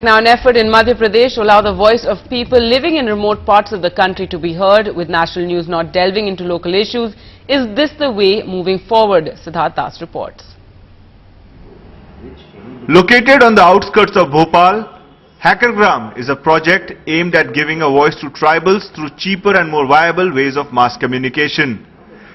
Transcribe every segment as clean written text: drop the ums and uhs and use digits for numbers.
Now, an effort in Madhya Pradesh to allow the voice of people living in remote parts of the country to be heard, with national news not delving into local issues. Is this the way moving forward? Siddharth Das reports. Located on the outskirts of Bhopal, Hackergram is a project aimed at giving a voice to tribals through cheaper and more viable ways of mass communication.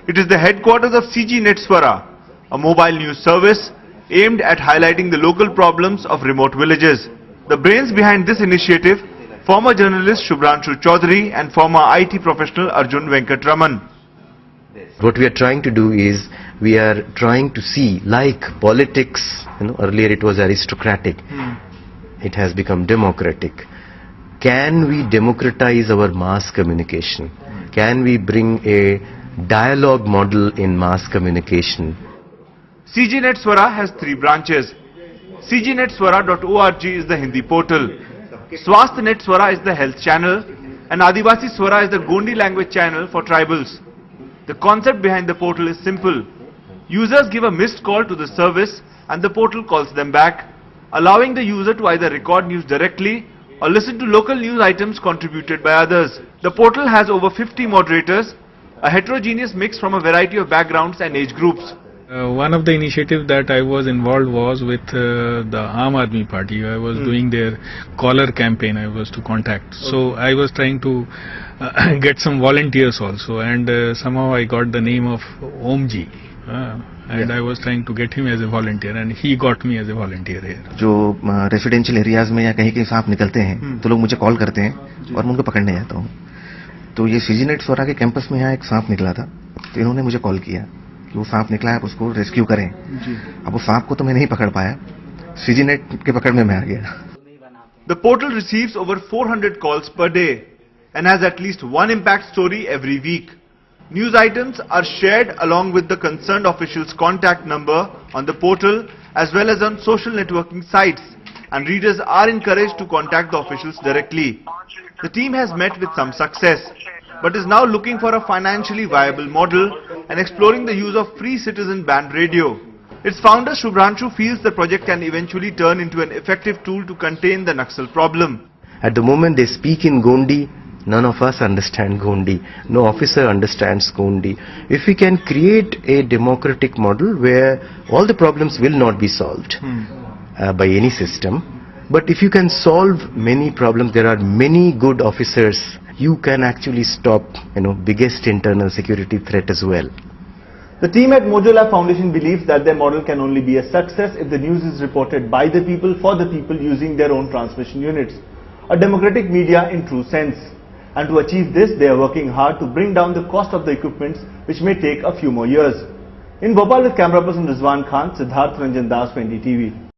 It is the headquarters of CG Netswara, a mobile news service aimed at highlighting the local problems of remote villages. The brains behind this initiative, former journalist Shubhranshu Chaudhary and former IT professional Arjun Venkatraman. What we are trying to do is, we are trying to see, like politics, earlier it was aristocratic, it has become democratic. Can we democratize our mass communication? Can we bring a dialogue model in mass communication? CG Netswara has 3 branches. cgnetswara.org is the Hindi portal, Swasth Netswara is the health channel, and Adivasi Swara is the Gondi language channel for tribals. The concept behind the portal is simple. Users give a missed call to the service and the portal calls them back, allowing the user to either record news directly or listen to local news items contributed by others. The portal has over 50 moderators, a heterogeneous mix from a variety of backgrounds and age groups. One of the initiatives that I was involved was with the Aam Aadmi Party. I was doing their caller campaign. I was to contact. So I was trying to get some volunteers also, and somehow I got the name of Omji. And I was trying to get him as a volunteer, and he got me as a volunteer here. जो residential areas में या कहीं के सांप निकलते हैं तो लोग मुझे कॉल करते हैं और मैं उनको पकड़ने जाता हूँ. तो ये सीजी नेटस्वरा के कैंपस में यहाँ एक सांप निकला था, तो इन्होंने मुझे कॉल किया कि वो सांप निकला है, आप उसको रेस्क्यू करें. अब वो सांप को तो मैं नहीं पकड़ पाया, सीजी नेट के पकड़ में मैं आ गया. The portal receives over 400 calls per day and has at least one impact story every week. News items are shared along with the concerned official's contact number on the portal as well as on social networking sites, and readers are encouraged to contact the officials directly. The team has met with some success, but is now looking for a financially viable model and exploring the use of free citizen band radio. Its founder Shubhranshu feels the project can eventually turn into an effective tool to contain the Naxal problem. At the moment they speak in Gondi, none of us understand Gondi, no officer understands Gondi. If we can create a democratic model where all the problems will not be solved by any system, but if you can solve many problems, there are many good officers, you can actually stop, biggest internal security threat as well. The team at Mojolab Foundation believes that their model can only be a success if the news is reported by the people for the people using their own transmission units, a democratic media in true sense. And to achieve this, they are working hard to bring down the cost of the equipments, which may take a few more years. In Bhopal with camera person Rizwan Khan, Siddharth Ranjan Das, 20 TV.